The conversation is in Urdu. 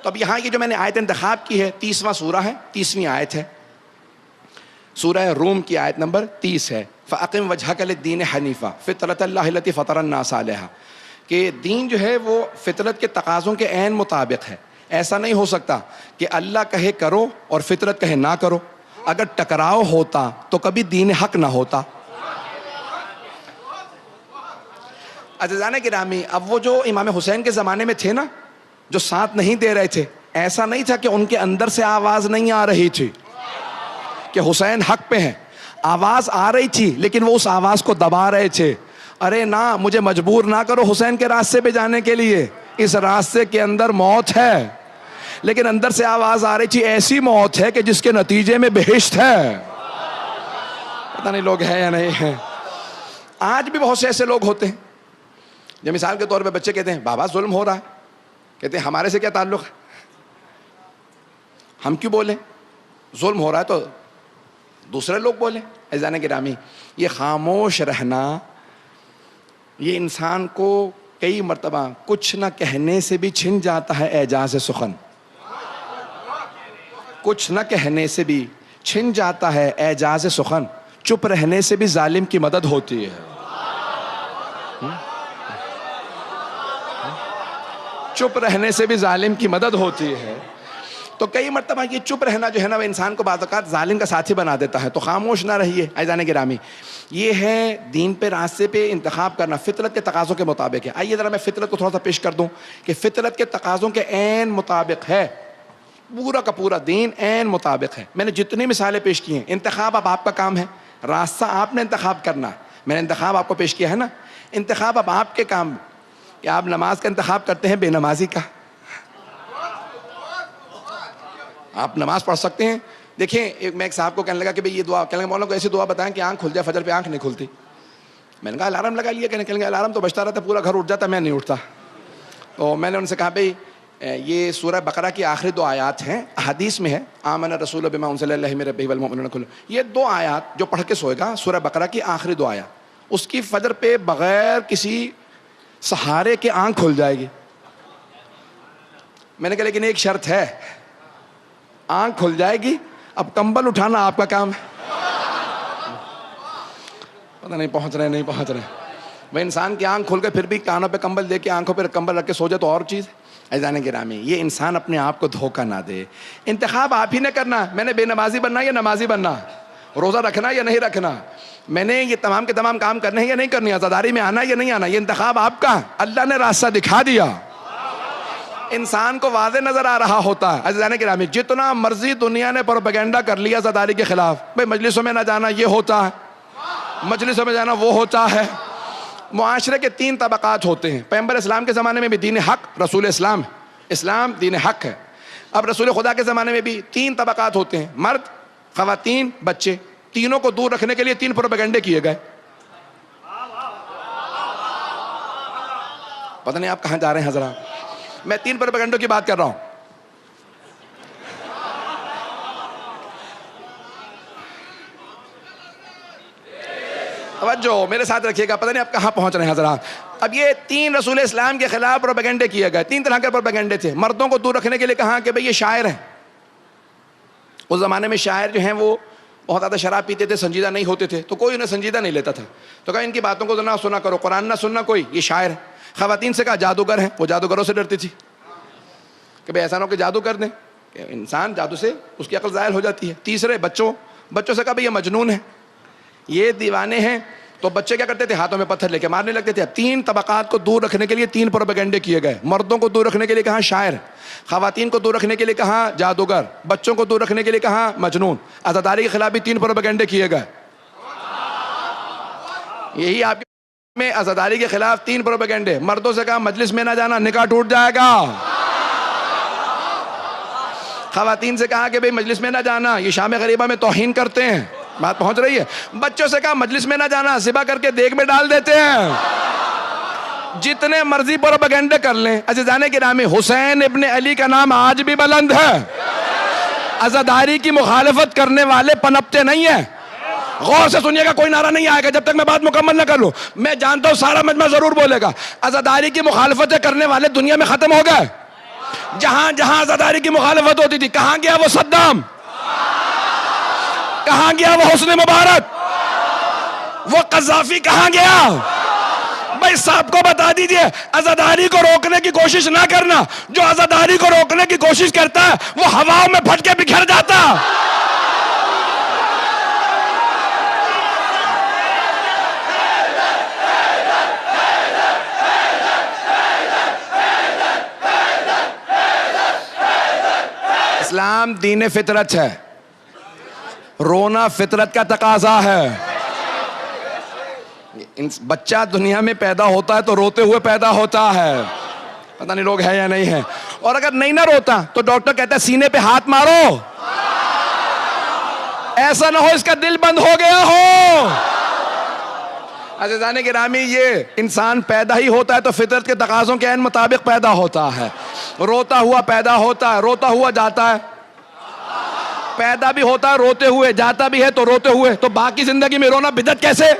تو اب یہاں یہ جو میں نے آیت انتخاب کی ہے 30واں سورہ ہے، 30ویں آیت ہے، سورہ روم کی آیت نمبر 30 ہے، فَأَقِمْ وَجْهَكَ لِلدِّينِ حَنِيفًا فِطْرَتَ اللَّهِ الَّتِي فَطَرَ النَّاسَ عَلَيْهَا، کہ دین جو ہے وہ فطرت کے تقاضوں کے عین مطابق ہے. ایسا نہیں ہو سکتا کہ اللہ کہے کرو اور فطرت کہے نہ کرو. اگر ٹکراؤ ہوتا تو کبھی دین حق نہ ہوتا. عزیزان گرامی، اب وہ جو امام حسین کے زمانے میں تھے نا، جو ساتھ نہیں دے رہے تھے، ایسا نہیں تھا کہ ان کے اندر سے آواز نہیں آ رہی تھی کہ حسین حق پہ ہیں. آواز آ رہی تھی لیکن وہ اس آواز کو دبا رہے تھے. ارے نہ، مجھے مجبور نہ کرو حسین کے راستے پہ جانے کے لیے، اس راستے کے اندر موت ہے. لیکن اندر سے آواز آ رہی تھی ایسی موت ہے کہ جس کے نتیجے میں بہشت ہے. پتہ نہیں لوگ ہیں یا نہیں ہیں. آج بھی بہت سے ایسے لوگ ہوتے ہیں جو مثال کے طور پہ بچے کہتے ہیں بابا ظلم ہو رہا ہے، کہتے ہیں ہمارے سے کیا تعلق ہے، ہم کیوں بولیں، ظلم ہو رہا ہے تو دوسرے لوگ بولیں. عزیزان گرامی، یہ خاموش رہنا یہ انسان کو کئی مرتبہ کچھ نہ کہنے سے بھی چھن جاتا ہے اعجاز سخن. کچھ نہ کہنے سے بھی چھن جاتا ہے اعجاز سخن. چپ رہنے سے بھی ظالم کی مدد ہوتی ہے. چپ رہنے سے بھی ظالم کی مدد ہوتی ہے. تو کئی مرتبہ یہ چپ رہنا جو ہے نا وہ انسان کو بعض اوقات ظالم کا ساتھی بنا دیتا ہے. تو خاموش نہ رہیے عزیزان گرامی. یہ ہے دین پہ راستے پہ انتخاب کرنا فطرت کے تقاضوں کے مطابق ہے. آئیے ذرا میں فطرت کو تھوڑا سا پیش کر دوں کہ فطرت کے تقاضوں کے عین مطابق ہے. پورا کا پورا دین عین مطابق ہے. میں نے جتنی مثالیں پیش کی ہیں، انتخاب اب آپ کا کام ہے، راستہ آپ نے انتخاب کرنا. میں نے انتخاب آپ کو پیش کیا ہے نا، انتخاب اب آپ کے کام کہ آپ نماز کا انتخاب کرتے ہیں بے نمازی کا. آپ نماز پڑھ سکتے ہیں. دیکھیں میں ایک صاحب کو کہنے لگا کہ بھئی یہ دعا، کہنے لگا مولانا کو ایسی دعا بتائیں کہ آنکھ کھل جائے، فجر پہ آنکھ نہیں کھلتی. میں نے کہا الارم لگا لیا. کہنے لگا الارم تو بجتا رہتا، پورا گھر اٹھ جاتا، میں نہیں اٹھتا. تو میں نے ان سے کہا بھئی یہ سورہ بقرہ کی آخری 2 آیات ہیں، حدیث میں ہے آمن الرسول بما انزل الیہ من ربہ والمؤمنون کلهم. یہ 2 آیات جو پڑھ کے سوئے گا، سورہ بقرہ کی آخری 2 آیات، اس کی فجر پہ بغیر کسی سہارے کے آنکھ کھل جائے گی. میں نے کہا لیکن ایک شرط ہے، آنکھ کھل جائے گی، اب کمبل اٹھانا آپ کا کام ہے. پتہ نہیں پہنچ رہے. وہ انسان کی آنکھ کھل کے پھر بھی کانوں پہ کمبل دے کے آنکھوں پہ کمبل رکھ کے سو جائے تو اور چیز. عزیزان گرامی، یہ انسان اپنے آپ کو دھوکہ نہ دے. انتخاب آپ ہی نے کرنا. میں نے بے نمازی بننا یا نمازی بننا، روزہ رکھنا یا نہیں رکھنا، میں نے یہ تمام کے تمام کام کرنے ہیں یا نہیں کرنے، عزاداری میں آنا یا نہیں آنا، یہ انتخاب آپ کا. اللہ نے راستہ دکھا دیا، انسان کو واضح نظر آ رہا ہوتا ہے. عزیزان گرامی، جتنا مرضی دنیا نے پروپیگنڈا کر لیا عزاداری کے خلاف، بھئی مجلسوں میں نہ جانا یہ ہوتا ہے، مجلسوں میں جانا وہ ہوتا ہے. معاشرے کے 3 طبقات ہوتے ہیں. پیغمبر اسلام کے زمانے میں بھی دین حق رسول اسلام دین حق ہے. اب رسول خدا کے زمانے میں بھی 3 طبقات ہوتے ہیں، مرد، خواتین، بچے. تینوں کو دور رکھنے کے لیے 3 پروپیگنڈے کیے گئے. پتہ نہیں آپ کہاں جا رہے ہیں حضرات. میں 3 پروپیگنڈوں کی بات کر رہا ہوں. توجہ میرے ساتھ رکھیے گا، پتہ نہیں آپ کہاں پہنچ رہے ہیں حضرات. اب یہ 3 رسول اسلام کے خلاف پروپیگنڈے کیے گئے. 3 طرح کے پروپیگنڈے تھے. مردوں کو دور رکھنے کے لیے کہا کہ بھئی یہ شاعر ہیں. اس زمانے میں شاعر جو ہیں وہ بہت زیادہ شراب پیتے تھے، سنجیدہ نہیں ہوتے تھے، تو کوئی انہیں سنجیدہ نہیں لیتا تھا. تو کہا ان کی باتوں کو نہ سنا کرو، قرآن نہ سننا کوئی، یہ شاعر ہے. خواتین سے کہا جادوگر ہیں، وہ جادوگروں سے ڈرتی تھی کہ بھئی ایسا نہ ہو کہ جادو کر دیں، کہ انسان جادو سے اس کی عقل زائل ہو جاتی ہے. تیسرے بچوں سے کہا بھئی یہ مجنون ہے، یہ دیوانے ہیں. تو بچے کیا کرتے تھے، ہاتھوں میں پتھر لے کے مارنے لگتے تھے. اب 3 طبقات کو دور رکھنے کے لیے 3 پروپیگنڈے کیے گئے. مردوں کو دور رکھنے کے لیے کہا شاعر، خواتین کو دور رکھنے کے لیے کہا جادوگر، بچوں کو دور رکھنے کے لیے کہا مجنون. عزاداری کے خلاف بھی 3 پروپیگنڈے کیے گئے. یہی آپ میں عزاداری کے خلاف 3 پروپیگنڈے. مردوں سے کہا مجلس میں نہ جانا، نکاح ٹوٹ جائے گا. خواتین سے کہا کہ بھئی مجلس میں نہ جانا، یہ شام غریبہ میں توہین کرتے ہیں. بات پہنچ رہی ہے. بچوں سے کہا مجلس میں نہ جانا، ذبح کر کے دیگ میں ڈال دیتے ہیں. جتنے مرضی پروپیگنڈے کر لیں. عزیزان گرامی، حسین ابن علی کا نام آج بھی بلند ہے. عزاداری کی مخالفت کرنے والے پنپتے نہیں ہیں. غور سے سنیے گا، کوئی نعرہ نہیں آئے گا جب تک میں بات مکمل نہ کر لوں. میں جانتا ہوں سارا مجمع ضرور بولے گا. عزاداری کی مخالفتیں کرنے والے دنیا میں ختم ہو گئے. جہاں جہاں عزاداری کی مخالفت ہوتی تھی کہاں گیا وہ صدام؟ کہاں گیا وہ حسنی مبارک؟ وہ قذافی کہاں گیا؟ بھائی صاحب کو بتا دیجئے عزاداری کو روکنے کی کوشش نہ کرنا. جو عزاداری کو روکنے کی کوشش کرتا ہے وہ ہواؤں میں پھٹ کے بکھر جاتا. اسلام دین فطرت ہے. رونا فطرت کا تقاضا ہے. بچہ دنیا میں پیدا ہوتا ہے تو روتے ہوئے پیدا ہوتا ہے. پتہ نہیں لوگ ہیں یا نہیں ہیں. اور اگر نہیں نہ روتا تو ڈاکٹر کہتا ہے سینے پہ ہاتھ مارو, ایسا نہ ہو اس کا دل بند ہو گیا ہو. عزیزان گرامی, یہ انسان پیدا ہی ہوتا ہے تو فطرت کے تقاضوں کے عین مطابق پیدا ہوتا ہے. روتا ہوا پیدا ہوتا ہے, روتا ہوا جاتا ہے. پیدا بھی ہوتا ہے روتے ہوئے, جاتا بھی ہے تو روتے ہوئے. تو باقی زندگی میں رونا بدعت کیسے؟